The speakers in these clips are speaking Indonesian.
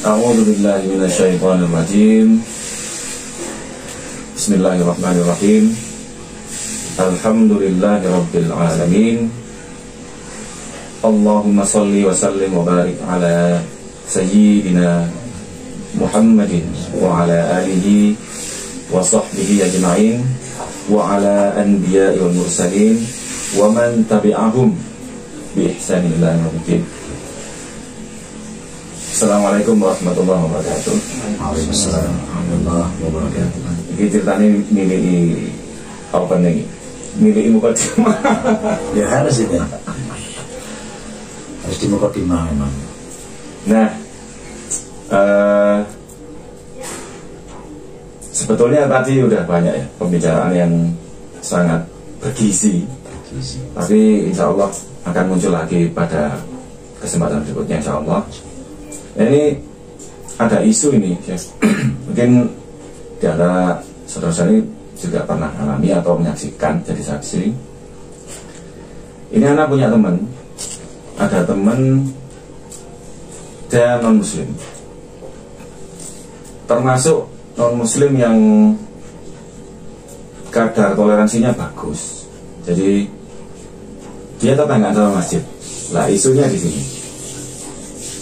A'udzu billahi minasyaitonir rajim. Bismillahirrahmanirrahim. Alhamdulillahirabbil alamin. Allahumma shalli wa sallim wa barik ala sayyidina Muhammadin wa ala alihi wa sahbihi ajma'in wa ala anbiya'i wal mursalin wa man tabi'ahum bi ihsanin ila yaumil. Assalamualaikum warahmatullahi wabarakatuh. Waalaikumsalam warahmatullahi wabarakatuh. Ini ceritanya milih apa nih? Milih mukadimah. Ya harus itu. Harus di mukadimah memang. Nah, sebetulnya tadi udah banyak ya pembicaraan yang sangat bergizi. Tapi insya Allah akan muncul lagi pada kesempatan berikutnya insya Allah. Nah, ini ada isu ini ya. Mungkin di antara saudara-saudara ini juga pernah alami atau menyaksikan jadi saksi. Ini anak punya teman, ada teman dia non muslim, termasuk non muslim yang kadar toleransinya bagus. Jadi dia tetanggaan sama masjid. Lah isunya di sini.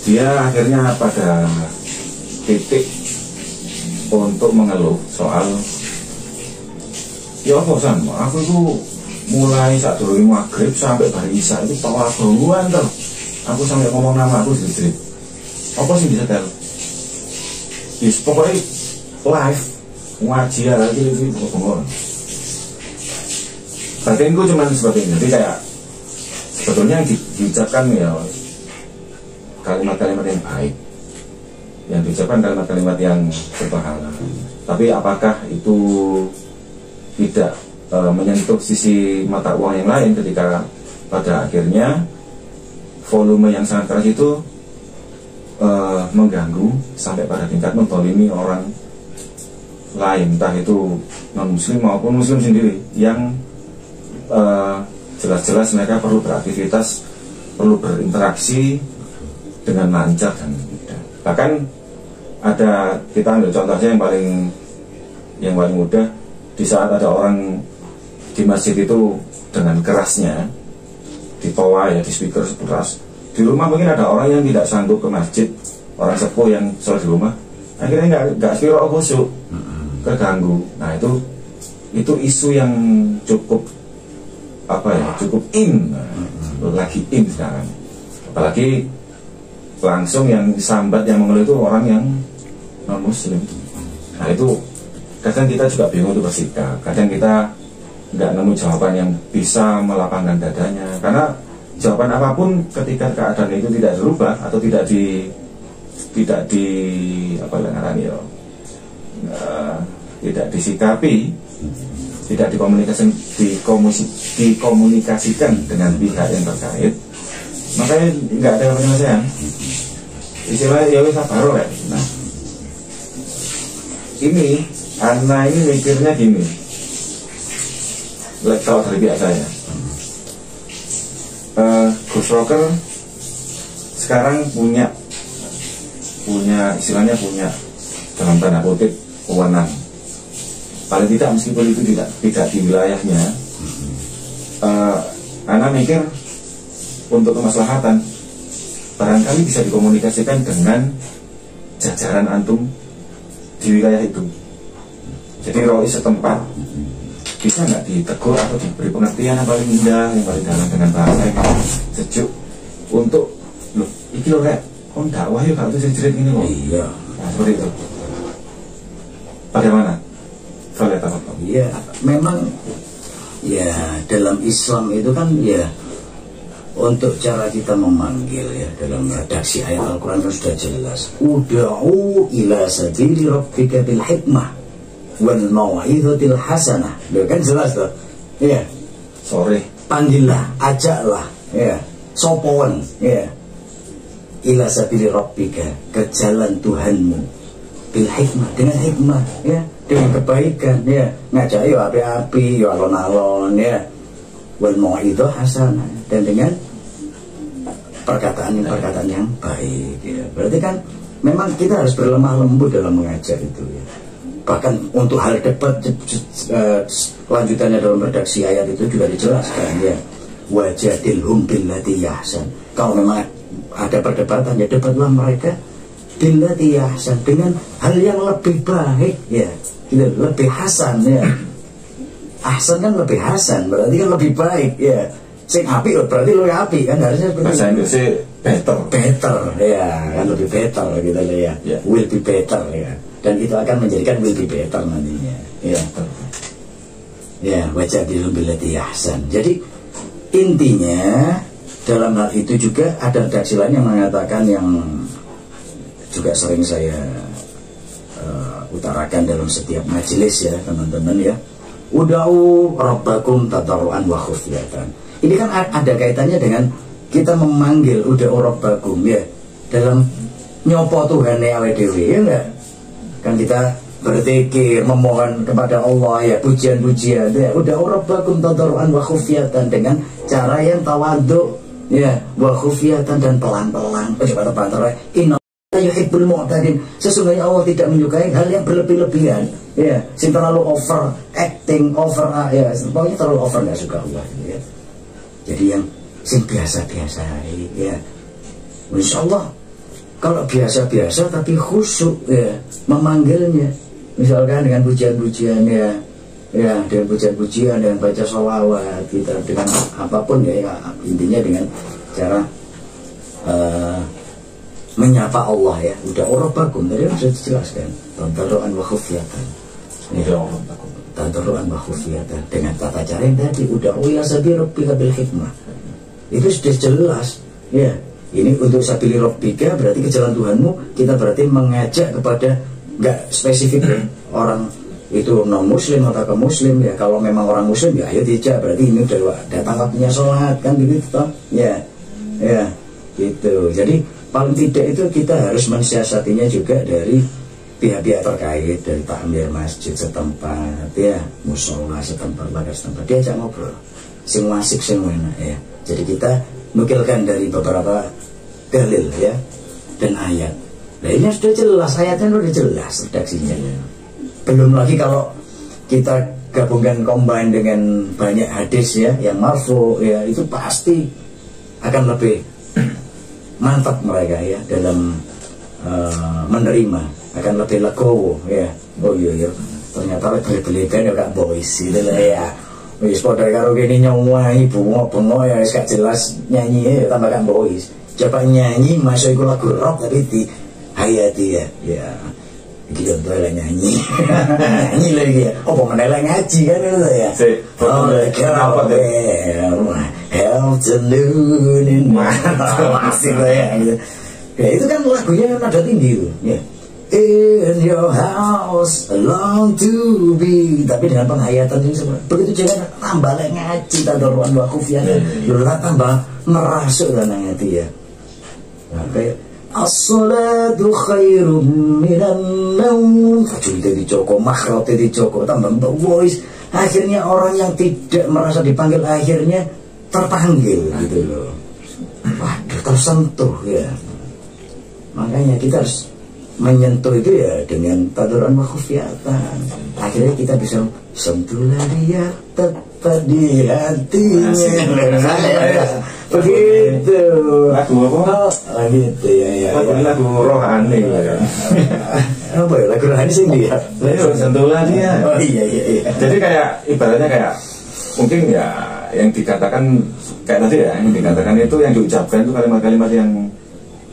Dia akhirnya pada titik untuk mengeluh soal ya apa sama aku itu mulai saat dulu maghrib sampai hari isya itu tawa bauan tuh. Aku sampai ngomong nama aku sendiri. Apa sih bisa tel? Yes, pokoknya live ngaji lagi itu ngomong. Batinku cuma seperti ini. Jadi kayak sebetulnya yang diucapkan ya kalimat-kalimat yang baik, yang diucapkan kalimat-kalimat yang berpahala. Tapi apakah itu tidak menyentuh sisi mata uang yang lain ketika pada akhirnya volume yang sangat keras itu mengganggu sampai pada tingkat mentolimi orang lain, entah itu non muslim maupun muslim sendiri, yang jelas-jelas mereka perlu beraktivitas, perlu berinteraksi dengan lancar dan mudah. Bahkan ada, kita ambil contoh saja yang paling mudah, di saat ada orang di masjid itu dengan kerasnya ditoa ya di speaker keras. Di rumah mungkin ada orang yang tidak sanggup ke masjid, orang sepuh yang sholat di rumah, akhirnya nggak spiro khusyuk, keganggu. Nah itu isu yang cukup cukup lagi in sekarang. Apalagi langsung yang sambat, yang mengeluh itu orang yang non muslim. Nah itu kadang kita juga bingung untuk bersikap. Kadang kita nggak nemu jawaban yang bisa melapangkan dadanya, karena jawaban apapun ketika keadaan itu tidak berubah atau tidak disikapi, tidak dikomunikasikan dengan pihak yang terkait, makanya nggak ada penyelesaian. Istilahnya ya wis sabar ya. Nah, ini anak ini mikirnya gini, kalau dari pihak saya, Gus Rocker sekarang punya istilahnya punya dalam tanda kutip wewenang, paling tidak meskipun itu tidak di wilayahnya. Anak mikir untuk kemaslahatan barangkali bisa dikomunikasikan dengan jajaran antum di wilayah itu. Jadi roi setempat bisa nggak ditegur atau diberi pengertian yang paling indah, yang paling dalam dengan bahasa yang sejuk untuk loh, iki loh rek, kok dakwah yuk kalau itu jerit ini loh. Iya. Nah, seperti itu. Bagaimana? Soalnya apa? Iya, memang ya dalam Islam itu kan ya untuk cara kita memanggil ya dalam redaksi ayat Al-Quran kan sudah jelas. Ud'u ila sabili rabbika bil hikmah wal mau'izatil hasanah. Loh kan jelas tuh. Iya. Sore. Panggillah, ajaklah, ya. Sopon, ya. Ila sabili rabbika, ke jalan Tuhanmu bil hikmah, dengan hikmah, ya, dengan kebaikan, ya. Ngajak yo api-api, yo alon-alon, ya. Wal mau'izah hasanah, dan dengan perkataan yang baik, ya. Berarti kan memang kita harus berlemah lembut dalam mengajar itu ya. Bahkan untuk hal debat lanjutannya dalam redaksi ayat itu juga dijelaskan ya, wajadilhum billati yahsan. Kalau memang ada perdebatan ya debatlah mereka billati yahsan, dengan hal yang lebih baik ya, lebih hasan ya. Ahsan kan lebih hasan, berarti kan lebih baik ya. Sing api berarti lebih api kan, harusnya seperti bahasa Inggrisnya better ya, kan lebih better gitu ya. Will be better ya. Dan itu akan menjadikan will be better nantinya ya. Ya, wajadilhum billati ahsan. Jadi intinya dalam hal itu juga ada redaksi lain yang mengatakan, yang juga sering saya utarakan dalam setiap majelis ya teman-teman ya, uda'u rabbakum tadarruan wa khufyatan. Ini kan ada kaitannya dengan kita memanggil uda'u rabbakum ya, dalam nyopo Tuhane awake dhewe ya enggak? Kan kita berzikir memohon kepada Allah ya, pujian-pujian ya, uda'u rabbakum tadarruan wa khufyatan, dengan cara yang tawadhu ya, wa khufyatan, dan pelan-pelan. Coba inna yuhibbul mu'tadin, sesungguhnya Allah tidak menyukai hal yang berlebih-lebihan ya, sing terlalu over acting, over ya, pokoknya terlalu over nggak suka Allah ya. Jadi yang sing biasa-biasa ya, insya Allah kalau biasa-biasa tapi khusyuk ya memanggilnya, misalkan dengan pujian-pujian ya, dengan pujian-pujian, dengan baca sholawat kita, dengan apapun ya, intinya dengan cara menyapa Allah ya, udah rabbakum tadi sudah dijelaskan, tadarruan wa khufyatan ya, tadarruan wa khufyatan, dengan tata cara yang tadi udah ya sabili rabbika bil hikmah, itu sudah jelas ya. Ini untuk sabili rabbika berarti ke jalan Tuhanmu, kita berarti mengajak kepada, nggak spesifik ya, orang itu non muslim atau ke muslim ya. Kalau memang orang muslim ya ayo dijak, berarti ini udah datang waktunya sholat kan begitu toh ya, gitu. Jadi paling tidak itu kita harus mensiasatinya juga dari pihak-pihak terkait, dari takmir masjid setempat ya, musola setempat, lembaga setempat, diajak ngobrol sing wasik sing enak ya. Jadi kita nukilkan dari beberapa dalil ya dan ayat. Nah ini sudah jelas, ayatnya sudah jelas redaksinya. Belum lagi kalau kita gabungkan combine dengan banyak hadis ya yang marfu ya, itu pasti akan lebih mantap mereka ya dalam menerima, akan lebih legowo ya. Oh iya ternyata beli-beli kan ya boys gitu lah ya. Wis padha karo kene nyuwai bunga-bunga ya wis gak jelas nyanyi tambah kan boys. Coba nyanyi masuk iku lagu rock tapi di hayati ya. Ya. Iki yo doa nyanyi. Nyanyi lagi ya. Apa meneh ngaji kan itu ya. Oh, kenapa deh? Afternoon in masih ya. Ya itu kan lagunya nada tinggi itu ya. In your house, long to be, tapi dengan penghayatan ini semua. Begitu jangan tambah ngaji tadarruan wa khufyatan, lah tambah merasuk dalam hati ya. Kayak as-salatu khairum minan naum, jadi dicoko makhrate dicoko tambah voice. Akhirnya orang yang tidak merasa dipanggil akhirnya terpanggil gitu loh. Waduh, tersentuh ya. Makanya kita harus menyentuh itu ya dengan tadarruan wa khufyatan. Akhirnya kita bisa sentuhlah dia tepat di hatinya. Begitu. Lagu apa? Gitu ya. Lagu rohani ya. Apa ya lagu rohani sih dia? Sentuhlah dia. Oh iya. Jadi kayak ibaratnya kayak mungkin ya yang dikatakan kayak tadi ya, yang dikatakan itu yang diucapkan itu kalimat-kalimat yang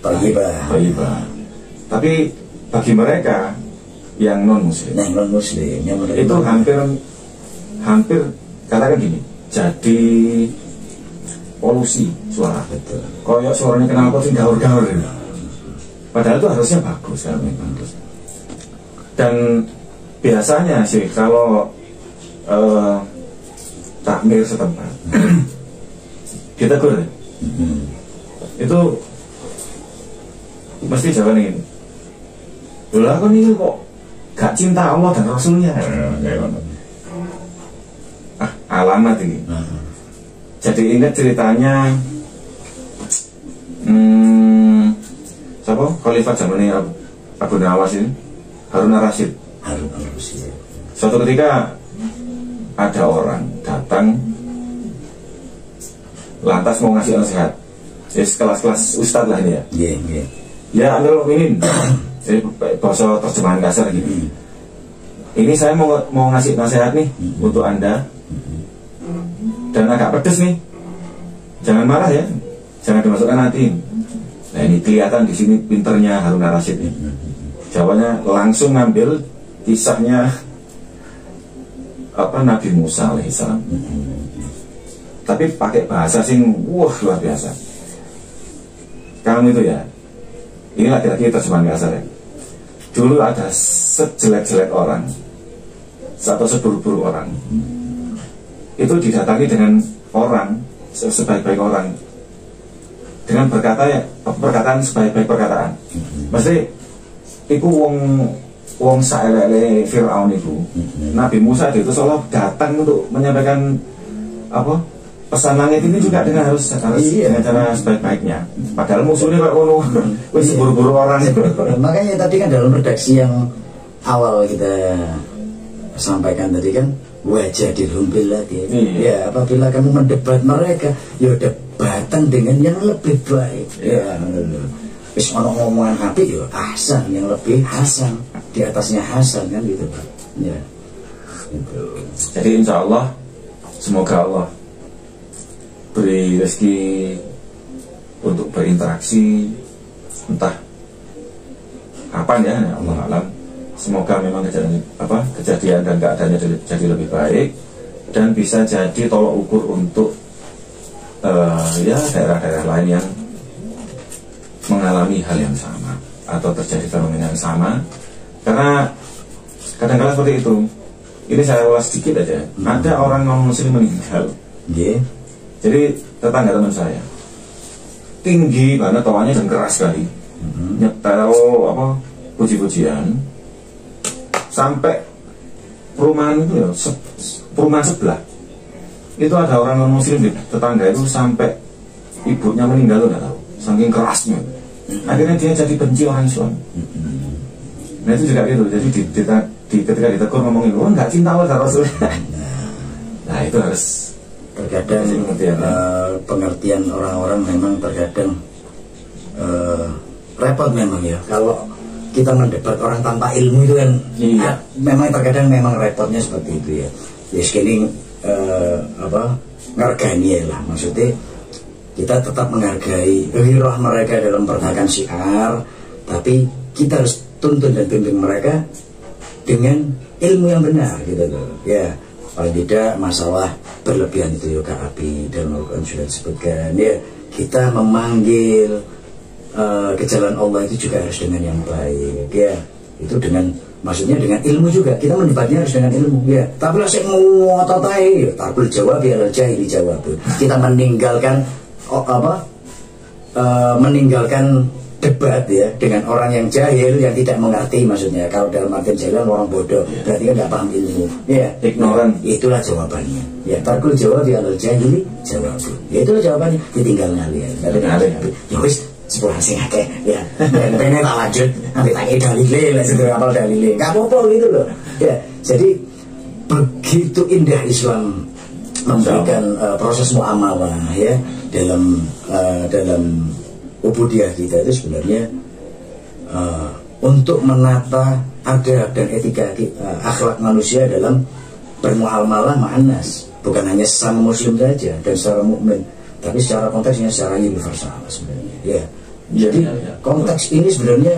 thayyibah. Tapi bagi mereka yang non muslim, itu hampir katakan gini, jadi polusi suara. Betul. Koyok suaranya kenal kok sing gaur-gaur. Padahal itu harusnya bagus kan, bagus. Dan biasanya sih kalau takmir setempat kita itu mesti jawaban ini. Lah kan ini kok gak cinta Allah dan Rasulnya. Alamat ini. Jadi ingat ceritanya siapa khalifah zamannya Abu Nawas ini, Harun ar-Rasyid. Suatu ketika ada orang datang lantas mau ngasih nasihat, kelas-kelas ustadz lah ini ya. Ya Amirul Mukminin, jadi bahasa terjemahan kasar gini. Ini saya mau ngasih nasihat nih untuk Anda, dan agak pedes nih. Jangan marah ya, jangan dimasukkan hati. Nah ini kelihatan di sini pinternya Harun ar-Rasyid nih. Jawabannya langsung ngambil kisahnya Nabi Musa alaihissalam, tapi pakai bahasa sing wah luar biasa. Kamu itu ya, ini laki-laki terjemahan kasar ya. Dulu ada sejelek-jelek orang atau seburuk-buruk orang, itu didatangi dengan orang sebaik-baik orang dengan perkataan sebaik-baik perkataan. Mesti iku wong saelele Firaun itu. Nabi Musa itu seolah datang untuk menyampaikan pesan langit ini juga dengan harus dengan cara sebaik-baiknya. Padahal musuhnya kayak ngono, wis buru-buru orang. Makanya tadi kan dalam redaksi yang awal kita sampaikan tadi kan, wajah dilumpilah ya. Ya apabila kamu mendebat mereka, ya debatan dengan yang lebih baik. Ya, wis ono ngomongan apik ya Hasan, yang lebih Hasan, di atasnya Hasan kan gitu. Ya. Gitu. Jadi insya Allah, semoga Allah beri rezeki untuk berinteraksi entah kapan ya Allah alam. Semoga memang kejadian dan keadaannya jadi lebih baik dan bisa jadi tolok ukur untuk daerah-daerah lain yang mengalami hal yang sama atau terjadi fenomena yang sama. Karena kadang-kadang seperti itu. Ini saya ulas sedikit aja. Ada orang non muslim meninggal. Jadi tetangga teman saya tinggi karena tawanya dan keras sekali, nyetel puji-pujian sampai perumahan itu ya, perumahan sebelah itu ada orang non muslim di tetangga itu sampai ibunya meninggal, nggak tahu saking kerasnya. Akhirnya dia jadi benci orang Islam. Nah itu juga gitu. Jadi ketika ditegur ngomongin, nggak cinta sama Rasul. Nah itu harus terkadang pengertian orang-orang memang terkadang repot memang ya. Kalau kita mendebat orang tanpa ilmu itu kan memang terkadang memang repotnya seperti itu ya. Ya sekali ngargani lah, maksudnya kita tetap menghargai ghirah mereka dalam pertahanan syiar, tapi kita harus tuntun dan bimbing mereka dengan ilmu yang benar gitu loh ya. Paling tidak masalah berlebihan itu yoga api dan Al-Quran sudah disebutkan ya. Kita memanggil ke jalan Allah itu juga harus dengan yang baik ya. Itu dengan maksudnya dengan ilmu juga. Kita mendebatnya harus dengan ilmu ya. Tapi lah saya mau ototai takul jawab ya jahili jawab. Kita meninggalkan meninggalkan debat ya dengan orang yang jahil yang tidak mengerti, maksudnya kalau dalam artian jahil orang bodoh berarti kan nggak paham ilmu ya, ignoran. Itulah jawabannya ya. Tarkul jawab ya al jahili jawab ya, itulah jawabannya. Ditinggal ngalian ya wis sepuluh sing akeh ya. Pengen tak lanjut nanti tak dalile lah sedaya apal dalile nggak apa-apa gitu loh ya. Jadi begitu indah Islam memberikan proses muamalah ya dalam ubudiyah kita itu sebenarnya untuk menata adab dan etika akhlak manusia dalam bermuamalah ma'anas, bukan hanya sesama muslim saja dan secara mukmin, tapi secara konteksnya secara universal sebenarnya ya. Jadi konteks ini sebenarnya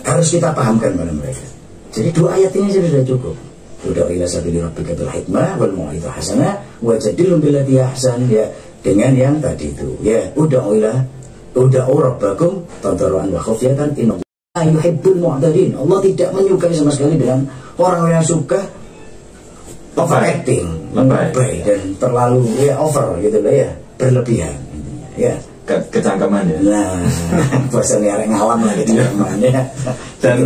harus kita pahamkan pada mereka. Jadi dua ayat ini sudah cukup. Udah ila sabili rabbika bil hikmah wal mau'izah hasanah wajadilhum billati ahsan ya, dengan yang tadi itu ya. Uda'u rabbakum tadarruan wa khufyatan innallaha yuhibbul mu'tadin. Allah tidak menyukai sama sekali dengan orang yang suka overacting, lebay dan terlalu ya over gitu loh ya, berlebihan ya. Kecangkeman ya. Nah, bahasanya arek ngalam lah kecangkeman ya. Dan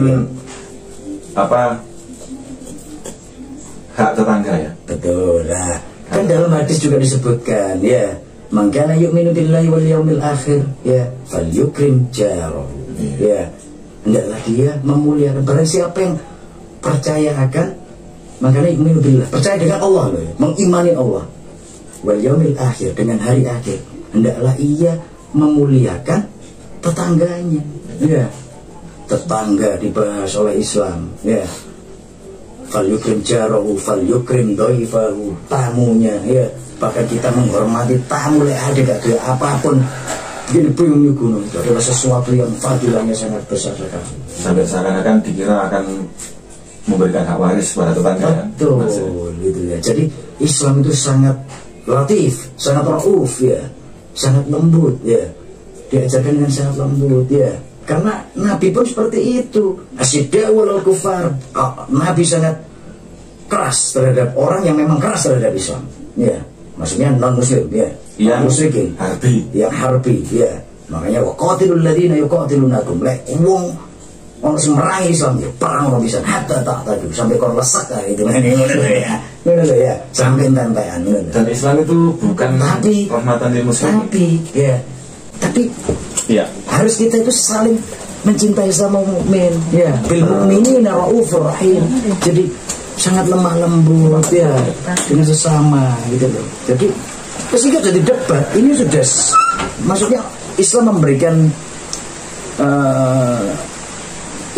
hak tetangga ya. Betul. Nah, kan dalam hadis juga disebutkan ya, man kana yu'minu billahi wal yawmil akhir ya falyukrim jarahu. Ya, hendaklah dia memuliakan. Barang siapa yang percaya akan, makanya yu'minu billah, percaya dengan Allah loh, mengimani Allah, wal yaumil akhir, dengan hari akhir, hendaklah ia memuliakan tetangganya. Ya, tetangga dibahas oleh Islam. Ya, fal yukrim jarahu fal yukrim dhaifahu, tamunya. Ya, bahkan kita menghormati tamu, ada gak ada apapun. Ini bumi gunung itu adalah sesuatu yang fadilahnya sangat besar sekali. Sampai seakan-akan dikira akan memberikan hak waris pada tetangga. Betul, gitu ya. Jadi Islam itu sangat latif, sangat rauf ya, sangat lembut ya. Diajarkan dengan sangat lembut ya. Karena Nabi pun seperti itu. Asyidda walal kufar. Nabi sangat keras terhadap orang yang memang keras terhadap Islam. Ya, maksudnya non muslim ya. Yang musyrikin, yang harbi, ya. Makanya waqatilul ladina yuqatilunakum. Lek wong ono sing merangi Islam ya, perang ora bisa hatta tak tadi sampai kon lesak itu ya. Ngono ya, sampai entean. Dan Islam itu bukan rahmatan lil muslimin. Tapi ya, harus kita itu saling mencintai sama mukmin, ya. Bil mu'minina raufur rahim. Jadi sangat lemah lembut ya dengan sesama gitu loh. Jadi sehingga jadi debat ini sudah, maksudnya Islam memberikan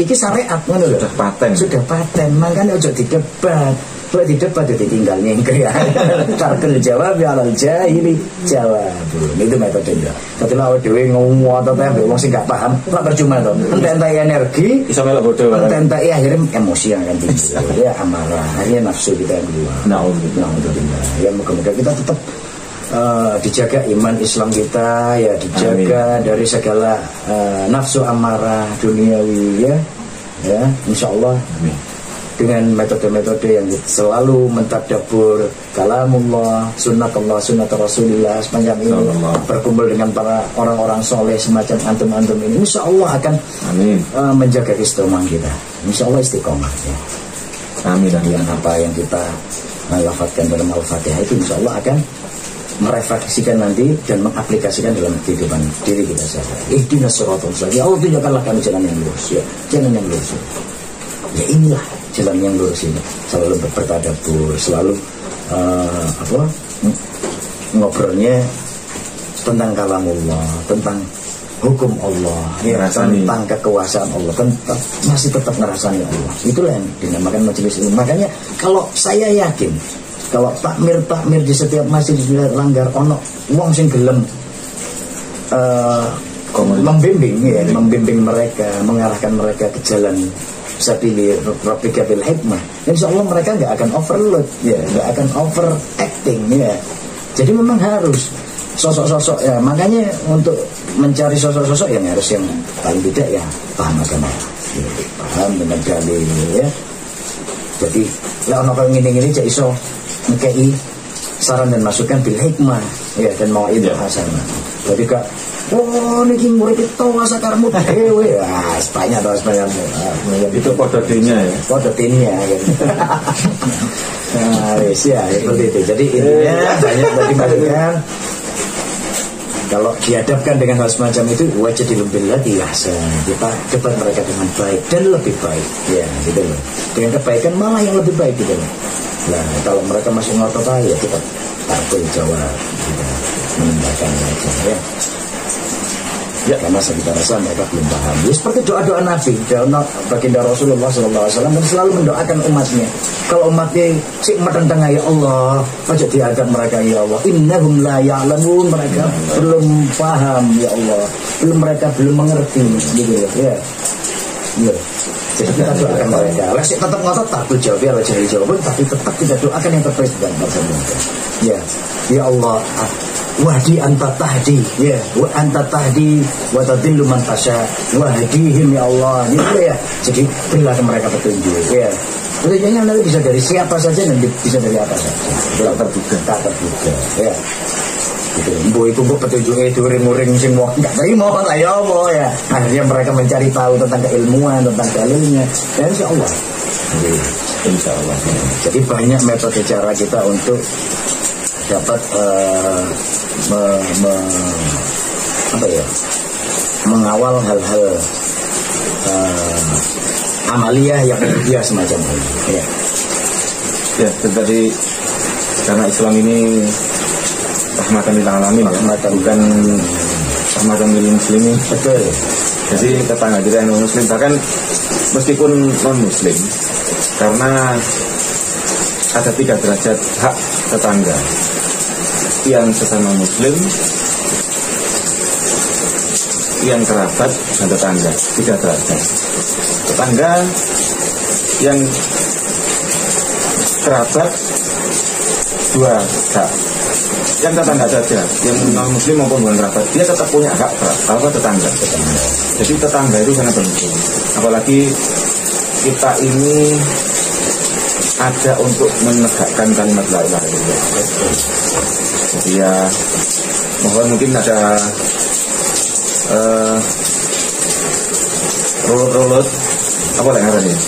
iki syariat sudah paten, makanya ojo didebat. Kalau didebat jadi tinggal nyengker ya. Tarkel jawab ya alal jahili jawab. Itu metodenya. Ketika awake dhewe ngomong atau teh wong sing gak paham, ora percuma to. Entek energi, iso melok bodoh. Entek akhirnya emosi akan timbul. Ya amarah, akhirnya nafsu kita keluar. Na'udzubillah. Ya moga-moga kita tetap dijaga iman Islam kita ya, dijaga dari segala nafsu amarah duniawi ya insyaallah dengan metode-metode yang selalu mentadabbur kalamullah, sunnatullah, sunnat Rasulullah sepanjang ini, berkumpul dengan para orang-orang soleh semacam antum-antum ini, insyaallah akan menjaga istiqomah kita, insyaallah istiqomah ya. Amin. Yang apa yang kita lafadzkan dalam Al-Fatihah itu insyaallah akan merefleksikan nanti dan mengaplikasikan dalam kehidupan diri kita sendiri. Ihdinas siratal mustaqim. Allah tunjukkanlah kami jalan yang lurus ya. Jalan yang lurus. Ya inilah jalan yang lurus ini. Selalu bertadabbur, selalu ngobrolnya tentang kalamullah, tentang hukum Allah, ya, tentang kekuasaan Allah, masih tetap ngerasani Allah. Itulah yang dinamakan majelis ilmu. Makanya kalau saya yakin kalau takmir di setiap masjid langgar ono wong sing gelem membimbing mereka, mengarahkan mereka ke jalan sabili rabbika bil hikmah, insyaallah mereka nggak akan overload ya, nggak akan overacting ya. Jadi memang harus sosok-sosok ya, makanya untuk mencari sosok-sosok yang harus yang paling tidak ya paham agama ya, paham dengan dalil ya. Jadi lah ono kang ngene-ngene cek iso ngekei saran dan masukan bil hikmah ya, dan mau'idul hasanah. Jadi kak niki murid itu wasakarmu dewe banyak itu kode D-nya ya, kode D-nya ya. Nah ya seperti itu. Jadi intinya banyak tadi maksudnya kalau dihadapkan dengan hal semacam itu wajib dilumbillah dilasan, kita debat mereka dengan baik dan lebih baik ya gitu loh, dengan kebaikan malah yang lebih baik gitu loh. Nah kalau mereka masih ngotot ya kita takut jawab kita menindakkan aja ya, karena kita rasa mereka belum paham ya, seperti doa-doa Nabi, doa baginda Rasulullah SAW dan selalu mendoakan umatnya. Kalau umatnya si umat tentang ya Allah aja diadab mereka ya Allah, innahum la ya'lamun, mereka belum paham ya Allah, mereka belum mengerti gitu ya. Jadi kita doakan mereka. Lesik tetap ngotot tak jawab ya jadi jawaban, tapi tetap kita doakan yang terbaik dan ya. Ya Allah, wahdi anta tahdi ya, wa anta tahdi wa tadillu man tasha wahdihim ya Allah gitu ya. Jadi berilah mereka petunjuk ya. Petunjuknya nanti bisa dari siapa saja dan bisa dari apa saja. Tak terduga ya. Gitu. Boy itu petunjuknya itu ring-ring sing mau nggak terima lah ya Allah ya. Akhirnya mereka mencari tahu tentang keilmuan, tentang dalilnya. Dan insya Allah. Insya Allah. Jadi banyak metode cara kita untuk dapat mengawal hal-hal amaliyah yang dia semacam ini. Ya. Ya, tadi karena Islam ini rahmatan lil alamin, rahmatan bukan rahmatan lil muslimin. Betul. Jadi tetangga kita yang non muslim, bahkan meskipun non muslim, karena ada 3 derajat hak tetangga yang sesama muslim, yang kerabat dan tetangga. 3 derajat. Tetangga yang kerabat 2 hak. Yang tetangga saja, yang non muslim maupun bukan kerabat, dia tetap punya hak tetangga. Jadi tetangga itu sangat penting. Apalagi kita ini ada untuk menegakkan kalimat la ilaha illallah. Jadi ya mohon mungkin ada rulut apa yang ada nih?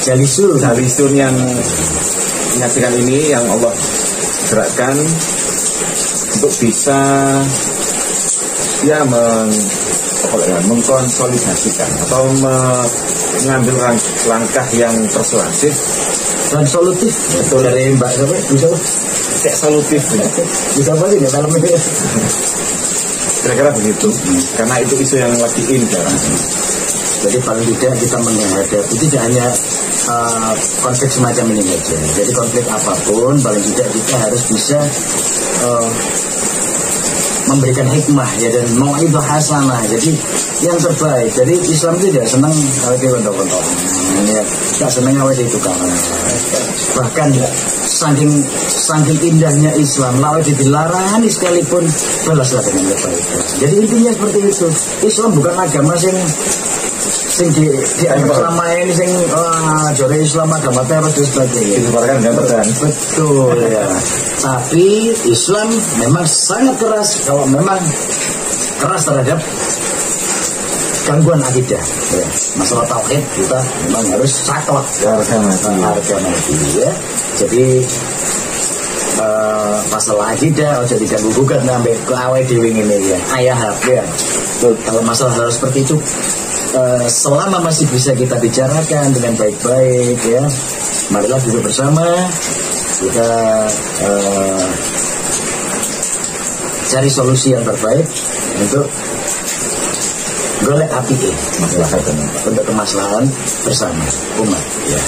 Jalisun yang menyaksikan ini, yang Allah gerakkan untuk bisa ya mengkonsolidasikan atau mengambil langkah yang persuasif dan solutif. Betul. Dari Mbak siapa? Bisa kayak solutif ya. Bisa apa sih dalam ini? Kira-kira begitu. Karena itu isu yang lagi in sekarang. Jadi paling tidak kita menghadapi tidak hanya konflik semacam ini saja. Jadi konflik apapun paling tidak kita harus bisa memberikan hikmah ya, dan mau'idhah hasanah. Jadi yang terbaik. Jadi Islam itu tidak senang kalau dia kontok-kontok. Ya, tidak senang kalau dia tukang. Bahkan saking indahnya Islam, lawan dilarang sekalipun balaslah dengan kebaikan. Jadi intinya seperti itu. Islam bukan agama sing selama ini sing jore Islam agama terus dan sebagainya. Disebarkan dengan pedang. Betul ya. Tapi Islam memang sangat keras kalau memang keras terhadap gangguan akidah. Ya. Masalah tauhid kita memang harus saklek harga mati ya. Jadi masalah akidah jadi diganggu-gugat sampai ke awal dhewe ngene ya. Ayah ya. Kalau masalah hal seperti itu selama masih bisa kita bicarakan dengan baik-baik ya, marilah duduk bersama kita cari solusi yang terbaik untuk golek api untuk kemaslahan bersama umat ya.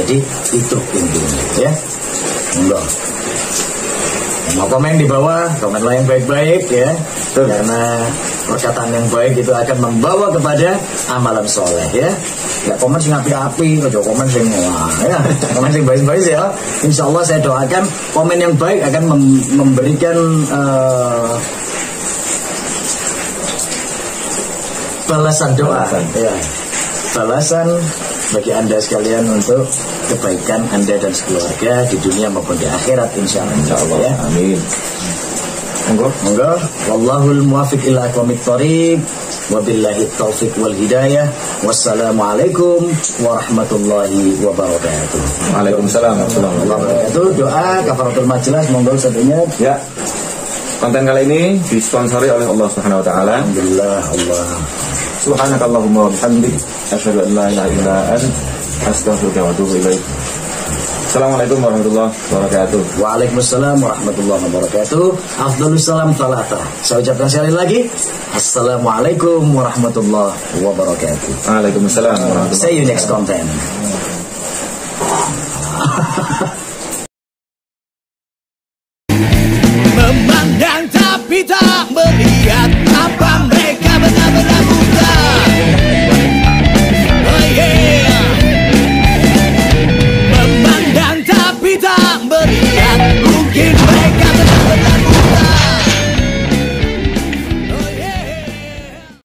Jadi itu intinya ya. Enggak. Mau komen di bawah, komenlah yang baik-baik ya. Karena perkataan yang baik itu akan membawa kepada amalan soleh ya. Ya komen sing api-api, ojo komen sing wah ya. Komen sing baik-baik ya. Insya Allah saya doakan komen yang baik akan memberikan balasan doa ya. Balasan bagi Anda sekalian untuk kebaikan Anda dan sekeluarga di dunia maupun di akhirat insya Allah ya. Amin. Monggo. Wallahul muwaffiq ila aqwamit thoriq. Wabillahi taufiq wal hidayah. Wassalamualaikum warahmatullahi wabarakatuh. Waalaikumsalam warahmatullahi wabarakatuh. Doa kafaratul majelis monggo satunya. Ya. Konten kali ini disponsori oleh Allah Subhanahu wa taala. Alhamdulillah Allah. Subhanakallahumma wa bihamdik asyhadu an la ilaha illa anta astaghfiruka wa atubu ilaik. Assalamualaikum warahmatullahi wabarakatuh. Waalaikumsalam warahmatullahi wabarakatuh. Afdhalus salam thalatha. Saya ucapkan sekali lagi Assalamualaikum warahmatullahi wabarakatuh. Waalaikumsalam warahmatullahi wabarakatuh. See you next content. Memandang tapi tak melihat apa mereka